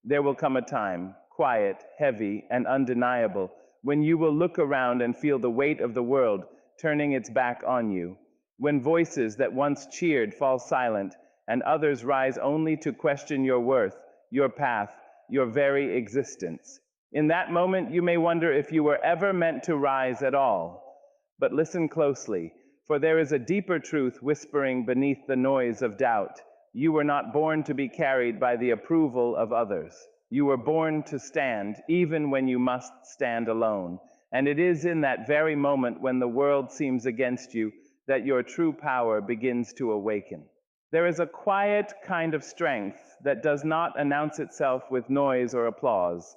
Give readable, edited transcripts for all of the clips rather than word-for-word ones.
There will come a time, quiet, heavy, and undeniable, when you will look around and feel the weight of the world turning its back on you, when voices that once cheered fall silent, and others rise only to question your worth, your path, your very existence. In that moment, you may wonder if you were ever meant to rise at all. But listen closely, for there is a deeper truth whispering beneath the noise of doubt. You were not born to be carried by the approval of others. You were born to stand, even when you must stand alone. And it is in that very moment when the world seems against you that your true power begins to awaken. There is a quiet kind of strength that does not announce itself with noise or applause.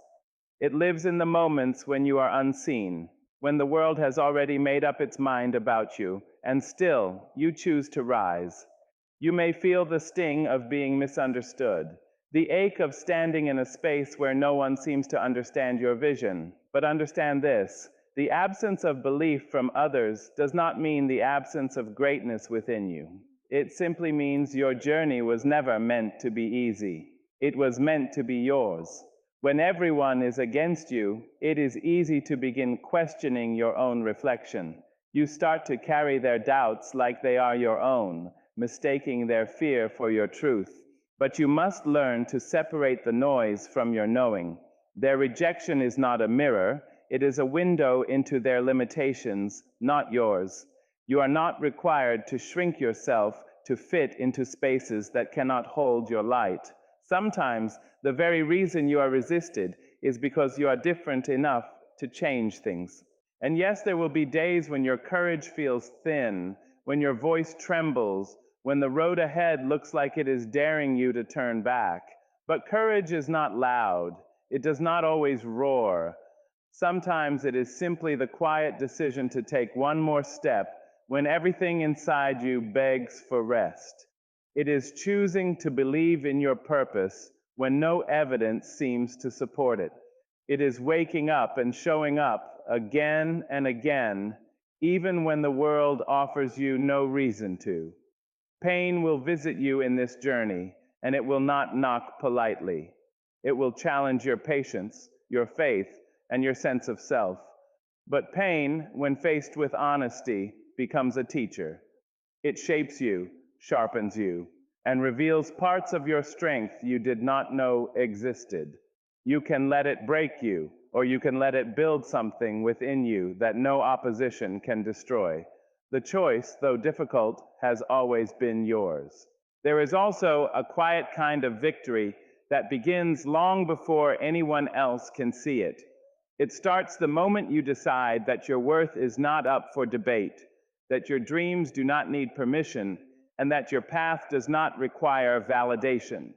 It lives in the moments when you are unseen, when the world has already made up its mind about you, and still you choose to rise. You may feel the sting of being misunderstood, the ache of standing in a space where no one seems to understand your vision. But understand this: the absence of belief from others does not mean the absence of greatness within you. It simply means your journey was never meant to be easy. It was meant to be yours. When everyone is against you, it is easy to begin questioning your own reflection. You start to carry their doubts like they are your own, mistaking their fear for your truth. But you must learn to separate the noise from your knowing. Their rejection is not a mirror, it is a window into their limitations, not yours. You are not required to shrink yourself to fit into spaces that cannot hold your light. Sometimes the very reason you are resisted is because you are different enough to change things. And yes, there will be days when your courage feels thin, when your voice trembles, when the road ahead looks like it is daring you to turn back. But courage is not loud. It does not always roar. Sometimes it is simply the quiet decision to take one more step when everything inside you begs for rest. It is choosing to believe in your purpose when no evidence seems to support it. It is waking up and showing up again and again, even when the world offers you no reason to. Pain will visit you in this journey, and it will not knock politely. It will challenge your patience, your faith, and your sense of self. But pain, when faced with honesty, becomes a teacher. It shapes you, sharpens you, and reveals parts of your strength you did not know existed. You can let it break you, or you can let it build something within you that no opposition can destroy. The choice, though difficult, has always been yours. There is also a quiet kind of victory that begins long before anyone else can see it. It starts the moment you decide that your worth is not up for debate, that your dreams do not need permission, and that your path does not require validation.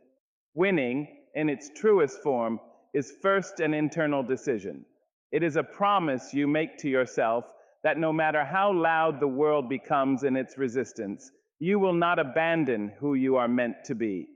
Winning, in its truest form, is first an internal decision. It is a promise you make to yourself that no matter how loud the world becomes in its resistance, you will not abandon who you are meant to be.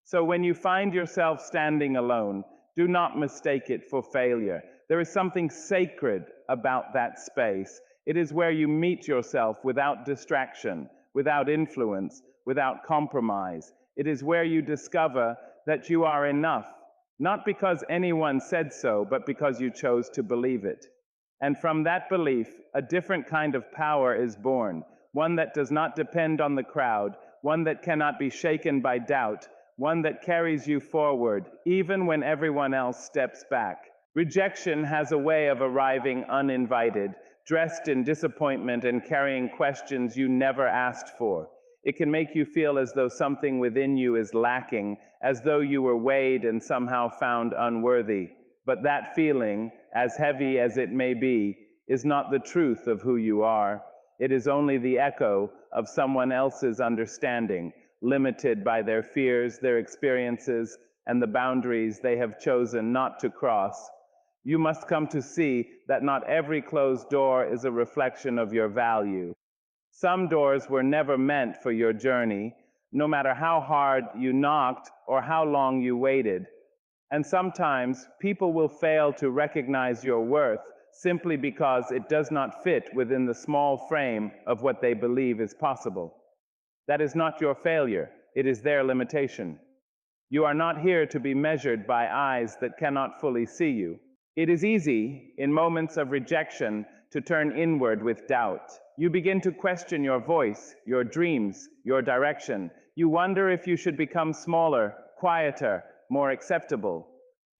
So when you find yourself standing alone, do not mistake it for failure. There is something sacred about that space. It is where you meet yourself without distraction, without influence, without compromise. It is where you discover that you are enough, not because anyone said so, but because you chose to believe it. And from that belief, a different kind of power is born, one that does not depend on the crowd, one that cannot be shaken by doubt, one that carries you forward, even when everyone else steps back. Rejection has a way of arriving uninvited, dressed in disappointment and carrying questions you never asked for. It can make you feel as though something within you is lacking, as though you were weighed and somehow found unworthy. But that feeling, as heavy as it may be, is not the truth of who you are. It is only the echo of someone else's understanding, limited by their fears, their experiences, and the boundaries they have chosen not to cross. You must come to see that not every closed door is a reflection of your value. Some doors were never meant for your journey, no matter how hard you knocked or how long you waited. And sometimes people will fail to recognize your worth simply because it does not fit within the small frame of what they believe is possible. That is not your failure, it is their limitation. You are not here to be measured by eyes that cannot fully see you. It is easy, in moments of rejection, to turn inward with doubt. You begin to question your voice, your dreams, your direction. You wonder if you should become smaller, quieter, more acceptable.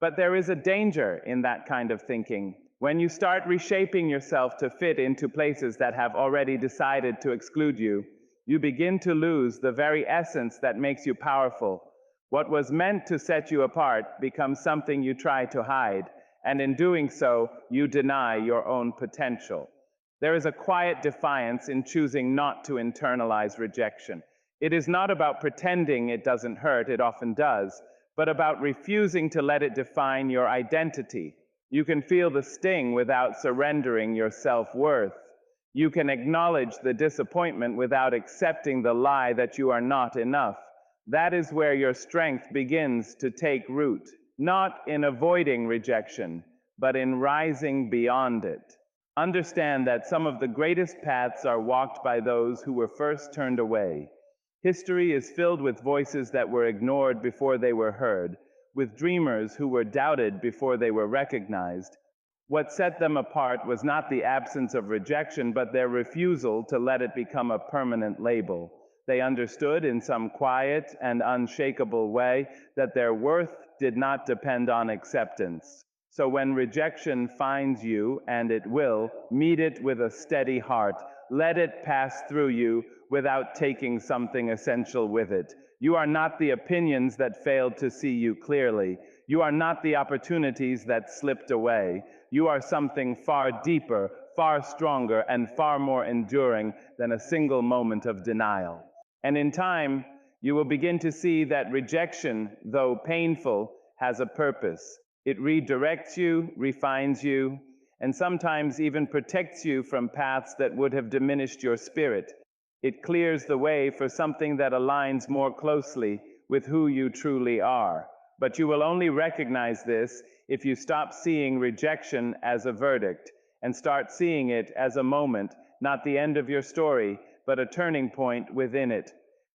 But there is a danger in that kind of thinking. When you start reshaping yourself to fit into places that have already decided to exclude you, you begin to lose the very essence that makes you powerful. What was meant to set you apart becomes something you try to hide, and in doing so, you deny your own potential. There is a quiet defiance in choosing not to internalize rejection. It is not about pretending it doesn't hurt, it often does, but about refusing to let it define your identity. You can feel the sting without surrendering your self-worth. You can acknowledge the disappointment without accepting the lie that you are not enough. That is where your strength begins to take root, not in avoiding rejection, but in rising beyond it. Understand that some of the greatest paths are walked by those who were first turned away. History is filled with voices that were ignored before they were heard, with dreamers who were doubted before they were recognized. What set them apart was not the absence of rejection, but their refusal to let it become a permanent label. They understood in some quiet and unshakable way that their worth did not depend on acceptance. So when rejection finds you, and it will, meet it with a steady heart. Let it pass through you without taking something essential with it. You are not the opinions that failed to see you clearly. You are not the opportunities that slipped away. You are something far deeper, far stronger, and far more enduring than a single moment of denial. And in time, you will begin to see that rejection, though painful, has a purpose. It redirects you, refines you, and sometimes even protects you from paths that would have diminished your spirit. It clears the way for something that aligns more closely with who you truly are. But you will only recognize this if you stop seeing rejection as a verdict and start seeing it as a moment, not the end of your story, but a turning point within it.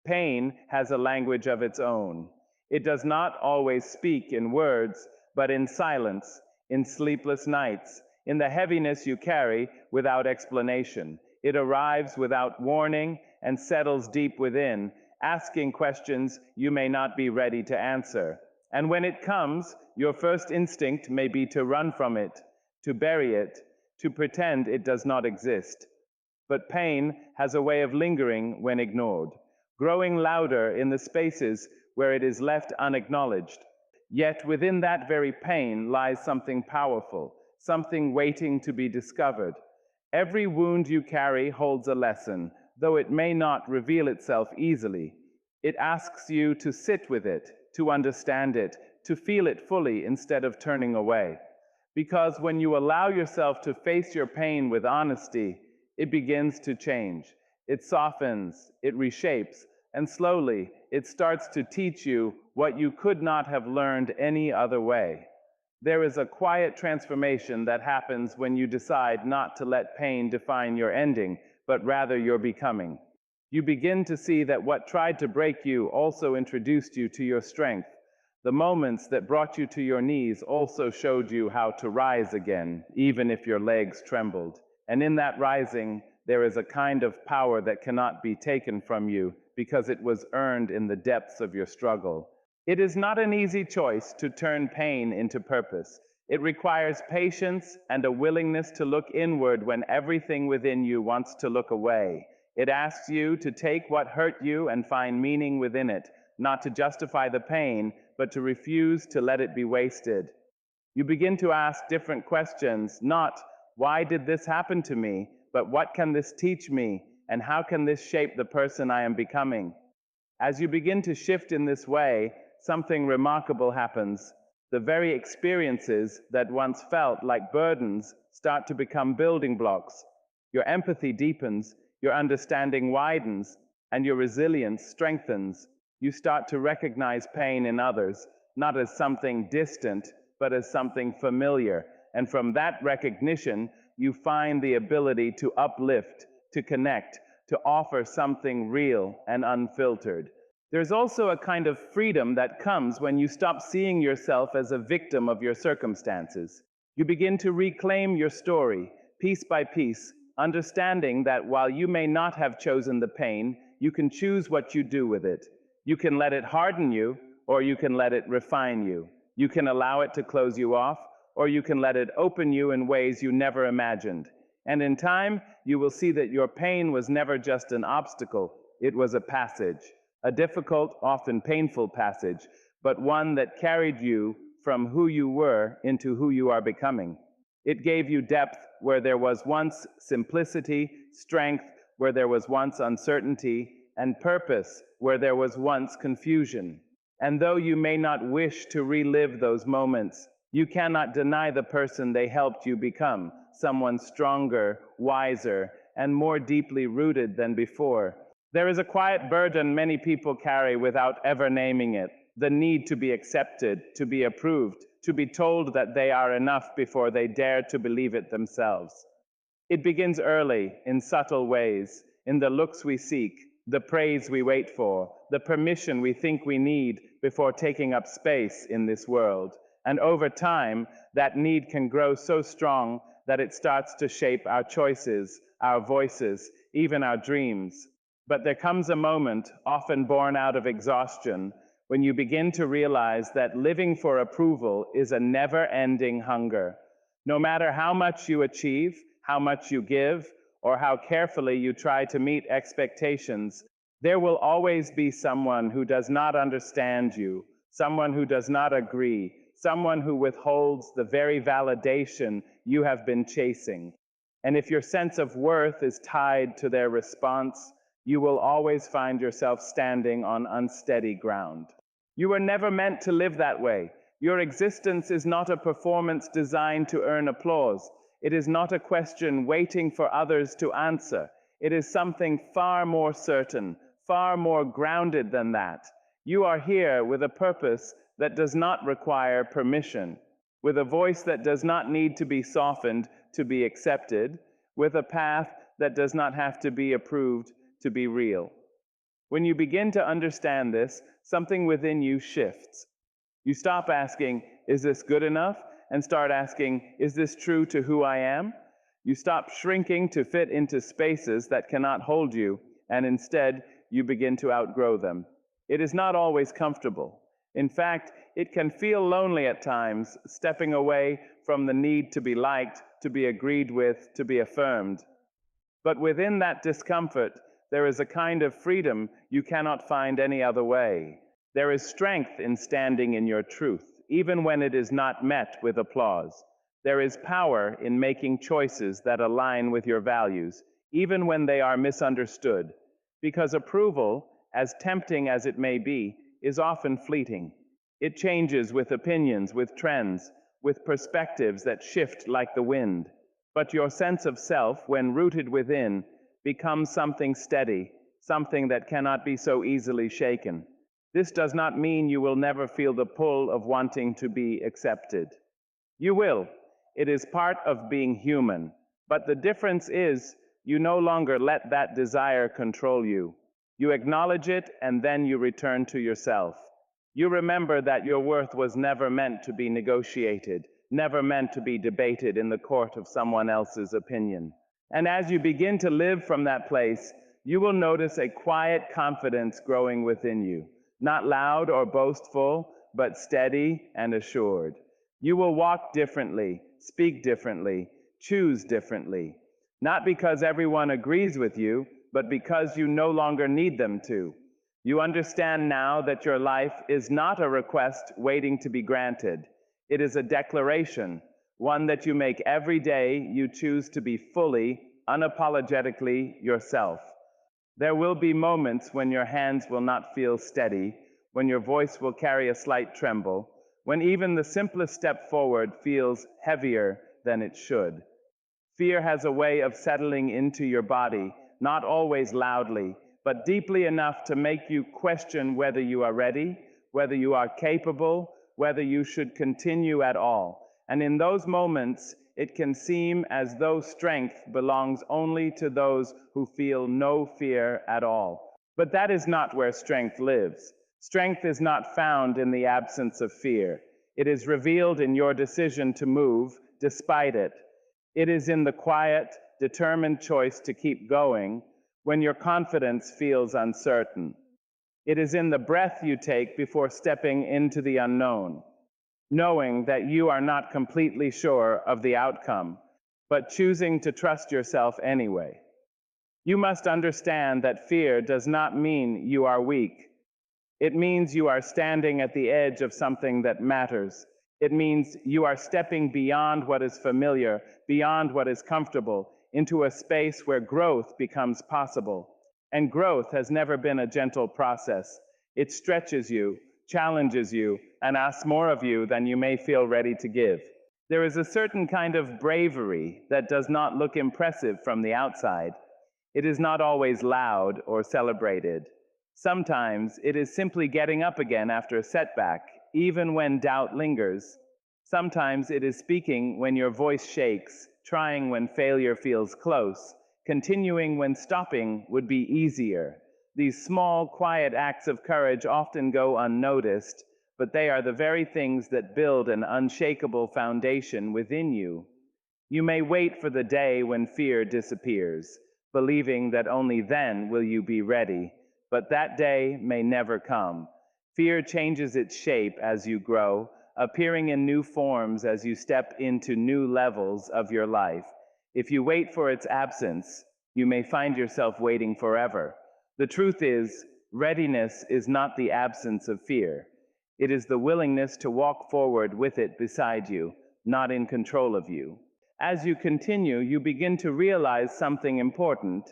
Pain has a language of its own. It does not always speak in words, but in silence, in sleepless nights, in the heaviness you carry without explanation. It arrives without warning and settles deep within, asking questions you may not be ready to answer. And when it comes, your first instinct may be to run from it, to bury it, to pretend it does not exist. But pain has a way of lingering when ignored, growing louder in the spaces where it is left unacknowledged. Yet within that very pain lies something powerful, something waiting to be discovered. Every wound you carry holds a lesson, though it may not reveal itself easily. It asks you to sit with it, to understand it, to feel it fully instead of turning away. Because when you allow yourself to face your pain with honesty, it begins to change. It softens, it reshapes, and slowly it starts to teach you what you could not have learned any other way. There is a quiet transformation that happens when you decide not to let pain define your ending, but rather your becoming. You begin to see that what tried to break you also introduced you to your strength. The moments that brought you to your knees also showed you how to rise again, even if your legs trembled. And in that rising, there is a kind of power that cannot be taken from you because it was earned in the depths of your struggle. It is not an easy choice to turn pain into purpose. It requires patience and a willingness to look inward when everything within you wants to look away. It asks you to take what hurt you and find meaning within it, not to justify the pain, but to refuse to let it be wasted. You begin to ask different questions, not, why did this happen to me, but what can this teach me, and how can this shape the person I am becoming? As you begin to shift in this way, something remarkable happens. The very experiences that once felt like burdens start to become building blocks. Your empathy deepens, your understanding widens, and your resilience strengthens. You start to recognize pain in others, not as something distant, but as something familiar. And from that recognition, you find the ability to uplift, to connect, to offer something real and unfiltered. There's also a kind of freedom that comes when you stop seeing yourself as a victim of your circumstances. You begin to reclaim your story, piece by piece, understanding that while you may not have chosen the pain, you can choose what you do with it. You can let it harden you, or you can let it refine you. You can allow it to close you off, or you can let it open you in ways you never imagined. And in time, you will see that your pain was never just an obstacle, it was a passage, a difficult, often painful passage, but one that carried you from who you were into who you are becoming. It gave you depth where there was once simplicity, strength where there was once uncertainty, and purpose where there was once confusion. And though you may not wish to relive those moments, you cannot deny the person they helped you become, someone stronger, wiser, and more deeply rooted than before. There is a quiet burden many people carry without ever naming it, the need to be accepted, to be approved, to be told that they are enough before they dare to believe it themselves. It begins early, in subtle ways, in the looks we seek, the praise we wait for, the permission we think we need before taking up space in this world. And over time, that need can grow so strong that it starts to shape our choices, our voices, even our dreams. But there comes a moment, often born out of exhaustion, when you begin to realize that living for approval is a never-ending hunger. No matter how much you achieve, how much you give, or how carefully you try to meet expectations, there will always be someone who does not understand you, someone who does not agree, someone who withholds the very validation you have been chasing. And if your sense of worth is tied to their response, you will always find yourself standing on unsteady ground. You were never meant to live that way. Your existence is not a performance designed to earn applause. It is not a question waiting for others to answer. It is something far more certain, far more grounded than that. You are here with a purpose that does not require permission, with a voice that does not need to be softened to be accepted, with a path that does not have to be approved to be real. When you begin to understand this, something within you shifts. You stop asking, "Is this good enough?" and start asking, "Is this true to who I am?" You stop shrinking to fit into spaces that cannot hold you, and instead, you begin to outgrow them. It is not always comfortable. In fact, it can feel lonely at times, stepping away from the need to be liked, to be agreed with, to be affirmed. But within that discomfort, there is a kind of freedom you cannot find any other way. There is strength in standing in your truth, even when it is not met with applause. There is power in making choices that align with your values, even when they are misunderstood. Because approval, as tempting as it may be, is often fleeting. It changes with opinions, with trends, with perspectives that shift like the wind. But your sense of self, when rooted within, becomes something steady, something that cannot be so easily shaken. This does not mean you will never feel the pull of wanting to be accepted. You will. It is part of being human. But the difference is, you no longer let that desire control you. You acknowledge it, and then you return to yourself. You remember that your worth was never meant to be negotiated, never meant to be debated in the court of someone else's opinion. And as you begin to live from that place, you will notice a quiet confidence growing within you, not loud or boastful, but steady and assured. You will walk differently, speak differently, choose differently, not because everyone agrees with you, but because you no longer need them to. You understand now that your life is not a request waiting to be granted. It is a declaration, one that you make every day you choose to be fully, unapologetically yourself. There will be moments when your hands will not feel steady, when your voice will carry a slight tremble, when even the simplest step forward feels heavier than it should. Fear has a way of settling into your body, not always loudly, but deeply enough to make you question whether you are ready, whether you are capable, whether you should continue at all. And in those moments, it can seem as though strength belongs only to those who feel no fear at all. But that is not where strength lives. Strength is not found in the absence of fear. It is revealed in your decision to move despite it. It is in the quiet, determined choice to keep going when your confidence feels uncertain. It is in the breath you take before stepping into the unknown, knowing that you are not completely sure of the outcome, but choosing to trust yourself anyway. You must understand that fear does not mean you are weak. It means you are standing at the edge of something that matters. It means you are stepping beyond what is familiar, beyond what is comfortable, into a space where growth becomes possible. And growth has never been a gentle process. It stretches you, challenges you, and asks more of you than you may feel ready to give. There is a certain kind of bravery that does not look impressive from the outside. It is not always loud or celebrated. Sometimes it is simply getting up again after a setback, even when doubt lingers. Sometimes it is speaking when your voice shakes, trying when failure feels close, continuing when stopping would be easier. These small, quiet acts of courage often go unnoticed, but they are the very things that build an unshakable foundation within you. You may wait for the day when fear disappears, believing that only then will you be ready, but that day may never come. Fear changes its shape as you grow, appearing in new forms as you step into new levels of your life. If you wait for its absence, you may find yourself waiting forever. The truth is, readiness is not the absence of fear. It is the willingness to walk forward with it beside you, not in control of you. As you continue, you begin to realize something important.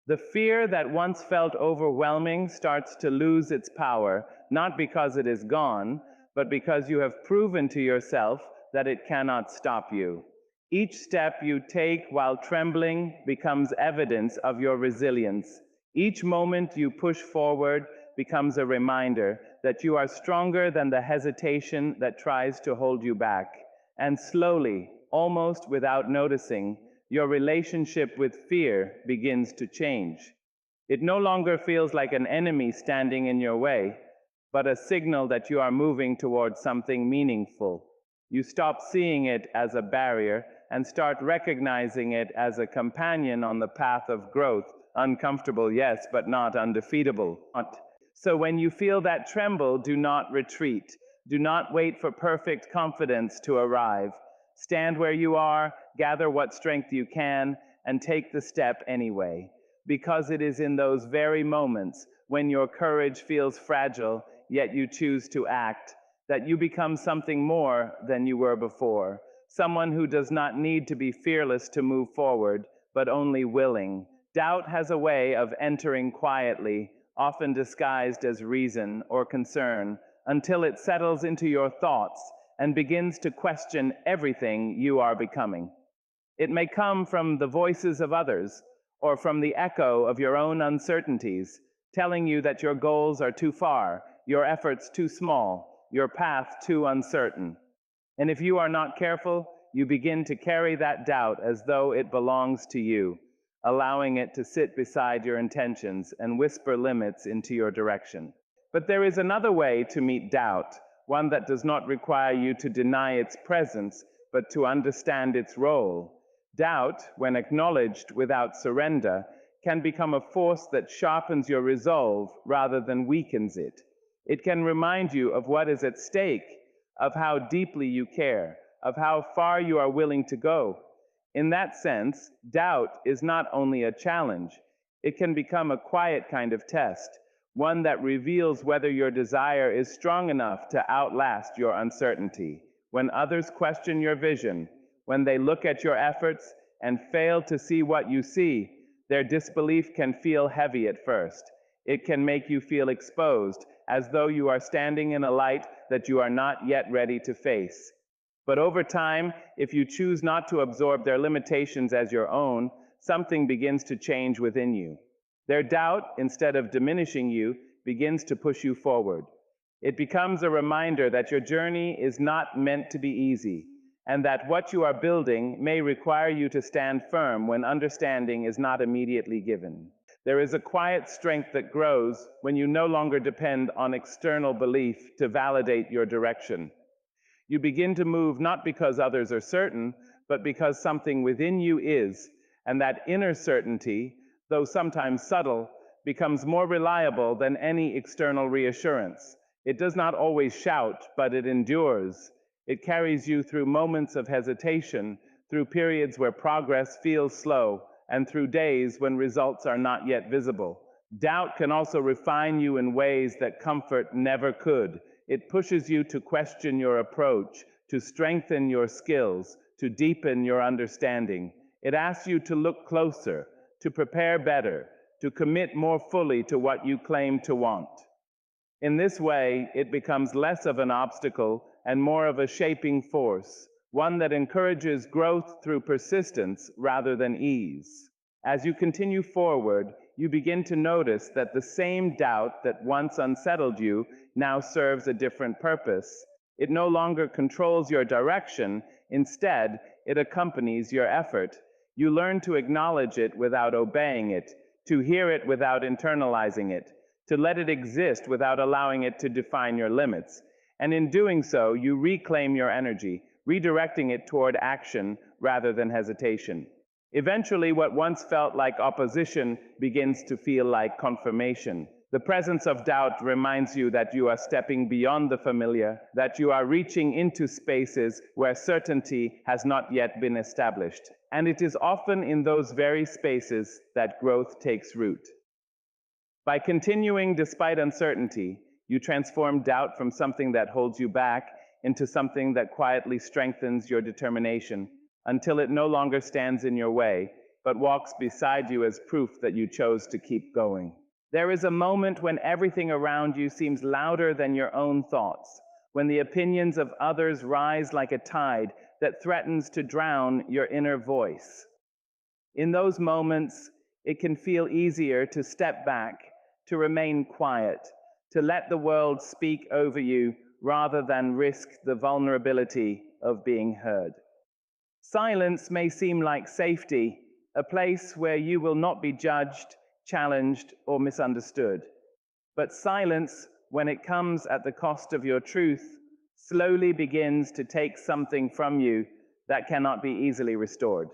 The fear that once felt overwhelming starts to lose its power, not because it is gone, but because you have proven to yourself that it cannot stop you. Each step you take while trembling becomes evidence of your resilience. Each moment you push forward becomes a reminder that you are stronger than the hesitation that tries to hold you back. And slowly, almost without noticing, your relationship with fear begins to change. It no longer feels like an enemy standing in your way, but a signal that you are moving towards something meaningful. You stop seeing it as a barrier and start recognizing it as a companion on the path of growth. Uncomfortable, yes, but not undefeatable. So when you feel that tremble, do not retreat. Do not wait for perfect confidence to arrive. Stand where you are, gather what strength you can, and take the step anyway. Because it is in those very moments when your courage feels fragile, yet you choose to act, that you become something more than you were before. Someone who does not need to be fearless to move forward, but only willing. Doubt has a way of entering quietly, often disguised as reason or concern, until it settles into your thoughts and begins to question everything you are becoming. It may come from the voices of others or from the echo of your own uncertainties, telling you that your goals are too far, your efforts too small, your path too uncertain. And if you are not careful, you begin to carry that doubt as though it belongs to you, allowing it to sit beside your intentions and whisper limits into your direction. But there is another way to meet doubt, one that does not require you to deny its presence, but to understand its role. Doubt, when acknowledged without surrender, can become a force that sharpens your resolve rather than weakens it. It can remind you of what is at stake, of how deeply you care, of how far you are willing to go. In that sense, doubt is not only a challenge, it can become a quiet kind of test, one that reveals whether your desire is strong enough to outlast your uncertainty. When others question your vision, when they look at your efforts and fail to see what you see, their disbelief can feel heavy at first. It can make you feel exposed, as though you are standing in a light that you are not yet ready to face. But over time, if you choose not to absorb their limitations as your own, something begins to change within you. Their doubt, instead of diminishing you, begins to push you forward. It becomes a reminder that your journey is not meant to be easy, and that what you are building may require you to stand firm when understanding is not immediately given. There is a quiet strength that grows when you no longer depend on external belief to validate your direction. You begin to move not because others are certain, but because something within you is, and that inner certainty, though sometimes subtle, becomes more reliable than any external reassurance. It does not always shout, but it endures. It carries you through moments of hesitation, through periods where progress feels slow, and through days when results are not yet visible. Doubt can also refine you in ways that comfort never could. It pushes you to question your approach, to strengthen your skills, to deepen your understanding. It asks you to look closer, to prepare better, to commit more fully to what you claim to want. In this way, it becomes less of an obstacle and more of a shaping force, one that encourages growth through persistence rather than ease. As you continue forward, you begin to notice that the same doubt that once unsettled you now serves a different purpose. It no longer controls your direction, instead, it accompanies your effort. You learn to acknowledge it without obeying it, to hear it without internalizing it, to let it exist without allowing it to define your limits. And in doing so, you reclaim your energy, redirecting it toward action rather than hesitation. Eventually, what once felt like opposition begins to feel like confirmation. The presence of doubt reminds you that you are stepping beyond the familiar, that you are reaching into spaces where certainty has not yet been established. And it is often in those very spaces that growth takes root. By continuing despite uncertainty, you transform doubt from something that holds you back into something that quietly strengthens your determination until it no longer stands in your way, but walks beside you as proof that you chose to keep going. There is a moment when everything around you seems louder than your own thoughts, when the opinions of others rise like a tide that threatens to drown your inner voice. In those moments, it can feel easier to step back, to remain quiet, to let the world speak over you rather than risk the vulnerability of being heard. Silence may seem like safety, a place where you will not be judged, challenged, or misunderstood. But silence, when it comes at the cost of your truth, slowly begins to take something from you that cannot be easily restored.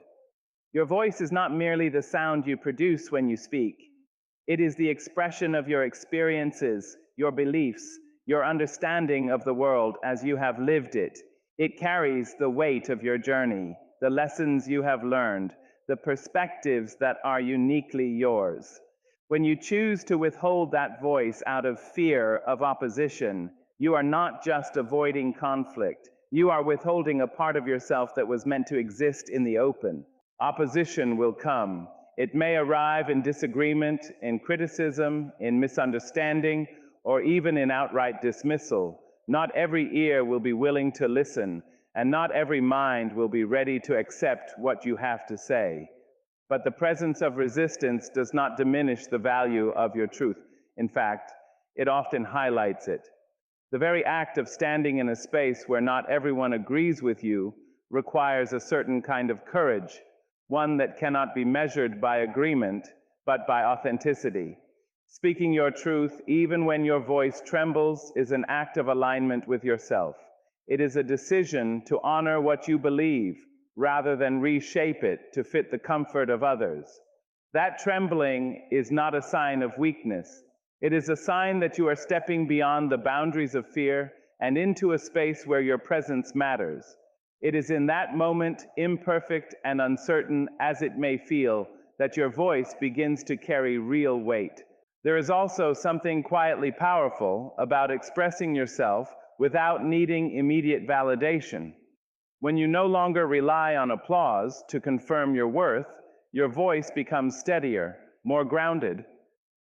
Your voice is not merely the sound you produce when you speak. It is the expression of your experiences, your beliefs, your understanding of the world as you have lived it. It carries the weight of your journey, the lessons you have learned, the perspectives that are uniquely yours. When you choose to withhold that voice out of fear of opposition, you are not just avoiding conflict. You are withholding a part of yourself that was meant to exist in the open. Opposition will come. It may arrive in disagreement, in criticism, in misunderstanding, or even in outright dismissal. Not every ear will be willing to listen, and not every mind will be ready to accept what you have to say. But the presence of resistance does not diminish the value of your truth. In fact, it often highlights it. The very act of standing in a space where not everyone agrees with you requires a certain kind of courage, one that cannot be measured by agreement, but by authenticity. Speaking your truth, even when your voice trembles, is an act of alignment with yourself. It is a decision to honor what you believe, rather than reshape it to fit the comfort of others. That trembling is not a sign of weakness. It is a sign that you are stepping beyond the boundaries of fear and into a space where your presence matters. It is in that moment, imperfect and uncertain as it may feel, that your voice begins to carry real weight. There is also something quietly powerful about expressing yourself without needing immediate validation. When you no longer rely on applause to confirm your worth, your voice becomes steadier, more grounded.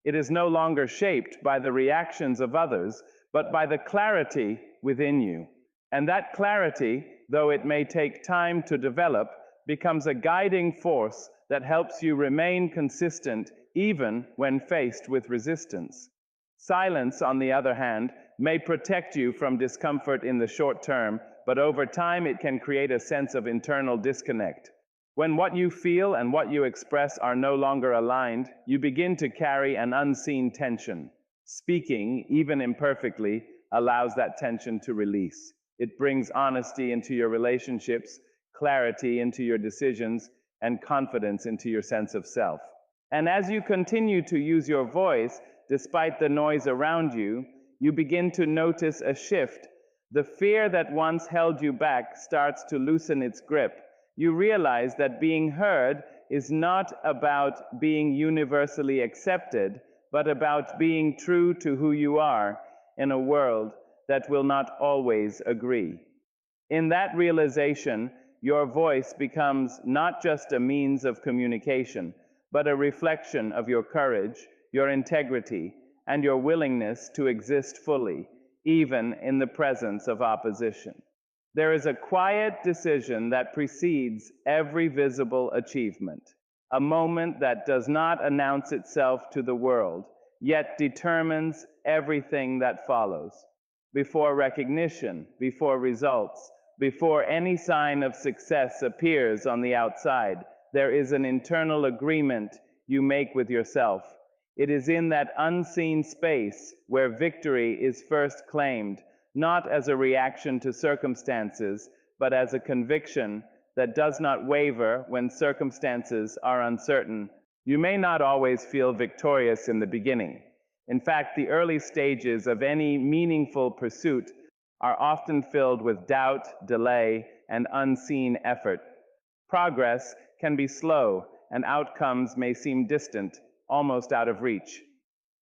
It is no longer shaped by the reactions of others, but by the clarity within you. And that clarity, though it may take time to develop, becomes a guiding force that helps you remain consistent even when faced with resistance. Silence, on the other hand, may protect you from discomfort in the short term, but over time it can create a sense of internal disconnect. When what you feel and what you express are no longer aligned, you begin to carry an unseen tension. Speaking, even imperfectly, allows that tension to release. It brings honesty into your relationships, clarity into your decisions, and confidence into your sense of self. And as you continue to use your voice, despite the noise around you, you begin to notice a shift. The fear that once held you back starts to loosen its grip. You realize that being heard is not about being universally accepted, but about being true to who you are in a world that will not always agree. In that realization, your voice becomes not just a means of communication, but a reflection of your courage, your integrity, and your willingness to exist fully, even in the presence of opposition. There is a quiet decision that precedes every visible achievement, a moment that does not announce itself to the world, yet determines everything that follows. Before recognition, before results, before any sign of success appears on the outside, there is an internal agreement you make with yourself. It is in that unseen space where victory is first claimed, not as a reaction to circumstances, but as a conviction that does not waver when circumstances are uncertain. You may not always feel victorious in the beginning. In fact, the early stages of any meaningful pursuit are often filled with doubt, delay, and unseen effort. Progress can be slow, and outcomes may seem distant, almost out of reach.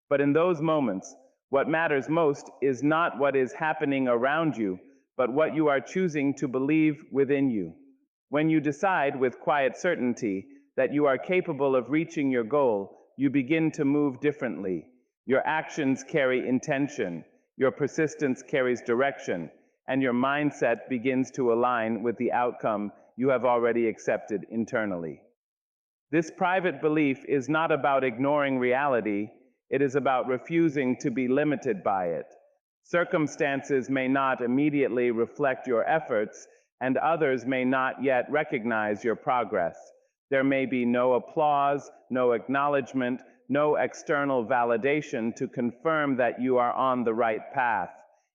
But in those moments, what matters most is not what is happening around you, but what you are choosing to believe within you. When you decide with quiet certainty that you are capable of reaching your goal, you begin to move differently. Your actions carry intention, your persistence carries direction, and your mindset begins to align with the outcome you have already accepted internally. This private belief is not about ignoring reality, it is about refusing to be limited by it. Circumstances may not immediately reflect your efforts, and others may not yet recognize your progress. There may be no applause, no acknowledgement, no external validation to confirm that you are on the right path.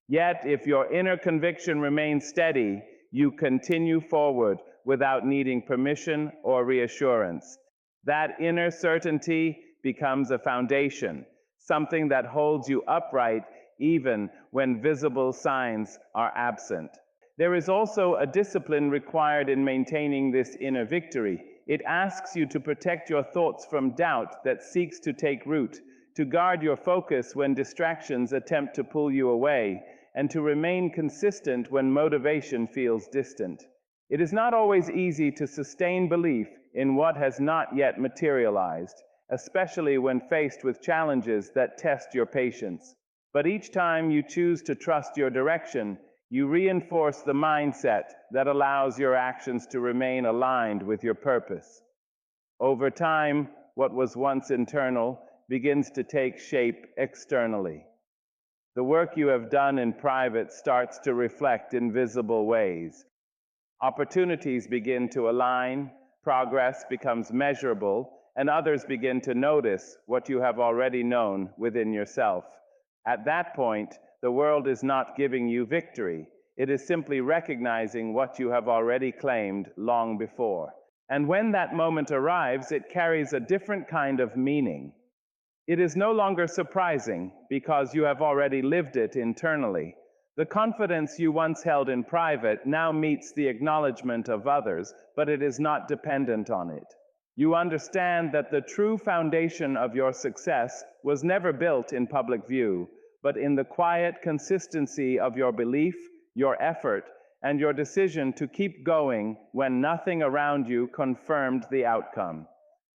Yet, if your inner conviction remains steady, you continue forward without needing permission or reassurance. That inner certainty becomes a foundation, something that holds you upright even when visible signs are absent. There is also a discipline required in maintaining this inner victory. It asks you to protect your thoughts from doubt that seeks to take root, to guard your focus when distractions attempt to pull you away, and to remain consistent when motivation feels distant. It is not always easy to sustain belief in what has not yet materialized, especially when faced with challenges that test your patience. But each time you choose to trust your direction, you reinforce the mindset that allows your actions to remain aligned with your purpose. Over time, what was once internal begins to take shape externally. The work you have done in private starts to reflect in visible ways. Opportunities begin to align, progress becomes measurable, and others begin to notice what you have already known within yourself. At that point, the world is not giving you victory. It is simply recognizing what you have already claimed long before. And when that moment arrives, it carries a different kind of meaning. It is no longer surprising because you have already lived it internally. The confidence you once held in private now meets the acknowledgement of others, but it is not dependent on it. You understand that the true foundation of your success was never built in public view, but in the quiet consistency of your belief, your effort, and your decision to keep going when nothing around you confirmed the outcome.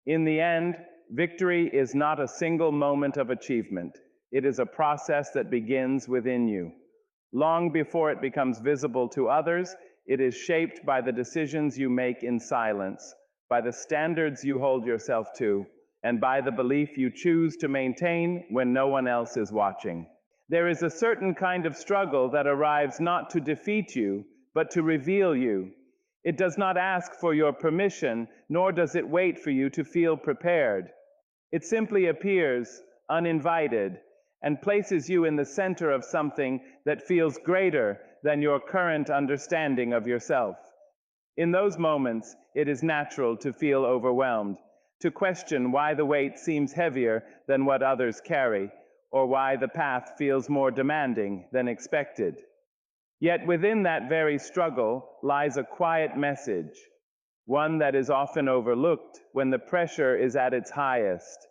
In the end, victory is not a single moment of achievement. It is a process that begins within you. Long before it becomes visible to others, it is shaped by the decisions you make in silence, by the standards you hold yourself to, and by the belief you choose to maintain when no one else is watching. There is a certain kind of struggle that arrives not to defeat you, but to reveal you. It does not ask for your permission, nor does it wait for you to feel prepared. It simply appears, uninvited, and places you in the center of something that feels greater than your current understanding of yourself. In those moments, it is natural to feel overwhelmed, to question why the weight seems heavier than what others carry, or why the path feels more demanding than expected. Yet within that very struggle lies a quiet message, one that is often overlooked when the pressure is at its highest.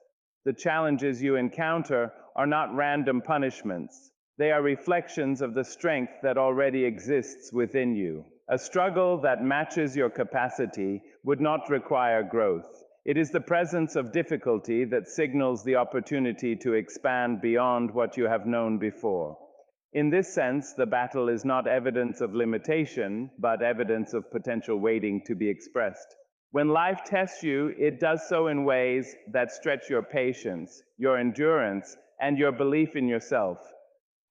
The challenges you encounter are not random punishments. They are reflections of the strength that already exists within you. A struggle that matches your capacity would not require growth. It is the presence of difficulty that signals the opportunity to expand beyond what you have known before. In this sense, the battle is not evidence of limitation, but evidence of potential waiting to be expressed. When life tests you, it does so in ways that stretch your patience, your endurance, and your belief in yourself.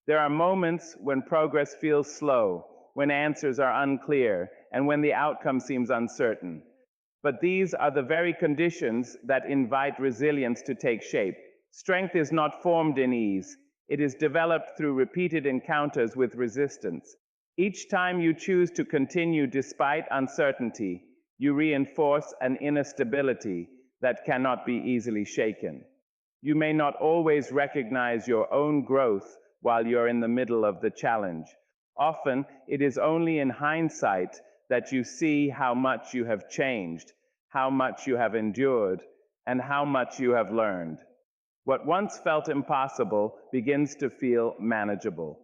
There are moments when progress feels slow, when answers are unclear, and when the outcome seems uncertain. But these are the very conditions that invite resilience to take shape. Strength is not formed in ease. It is developed through repeated encounters with resistance. Each time you choose to continue despite uncertainty, you reinforce an inner stability that cannot be easily shaken. You may not always recognize your own growth while you're in the middle of the challenge. Often, it is only in hindsight that you see how much you have changed, how much you have endured, and how much you have learned. What once felt impossible begins to feel manageable.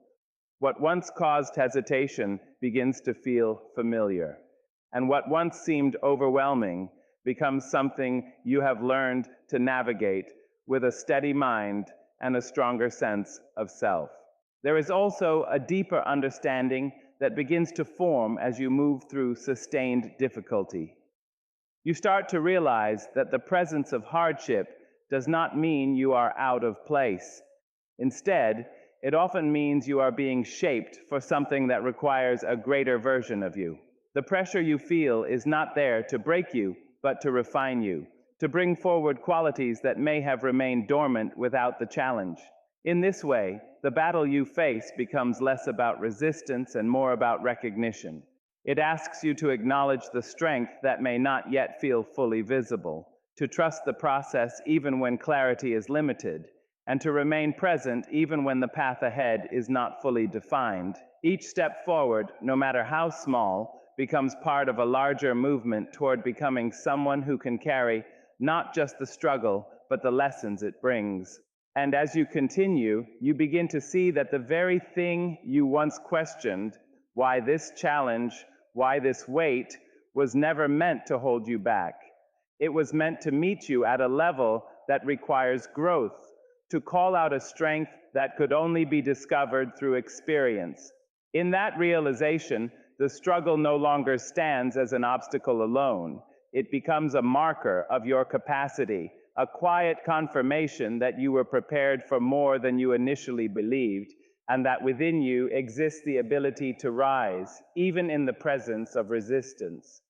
What once caused hesitation begins to feel familiar. And what once seemed overwhelming becomes something you have learned to navigate with a steady mind and a stronger sense of self. There is also a deeper understanding that begins to form as you move through sustained difficulty. You start to realize that the presence of hardship does not mean you are out of place. Instead, it often means you are being shaped for something that requires a greater version of you. The pressure you feel is not there to break you, but to refine you, to bring forward qualities that may have remained dormant without the challenge. In this way, the battle you face becomes less about resistance and more about recognition. It asks you to acknowledge the strength that may not yet feel fully visible, to trust the process even when clarity is limited, and to remain present even when the path ahead is not fully defined. Each step forward, no matter how small, becomes part of a larger movement toward becoming someone who can carry not just the struggle, but the lessons it brings. And as you continue, you begin to see that the very thing you once questioned, why this challenge, why this weight, was never meant to hold you back. It was meant to meet you at a level that requires growth, to call out a strength that could only be discovered through experience. In that realization, the struggle no longer stands as an obstacle alone. It becomes a marker of your capacity, a quiet confirmation that you were prepared for more than you initially believed, and that within you exists the ability to rise, even in the presence of resistance.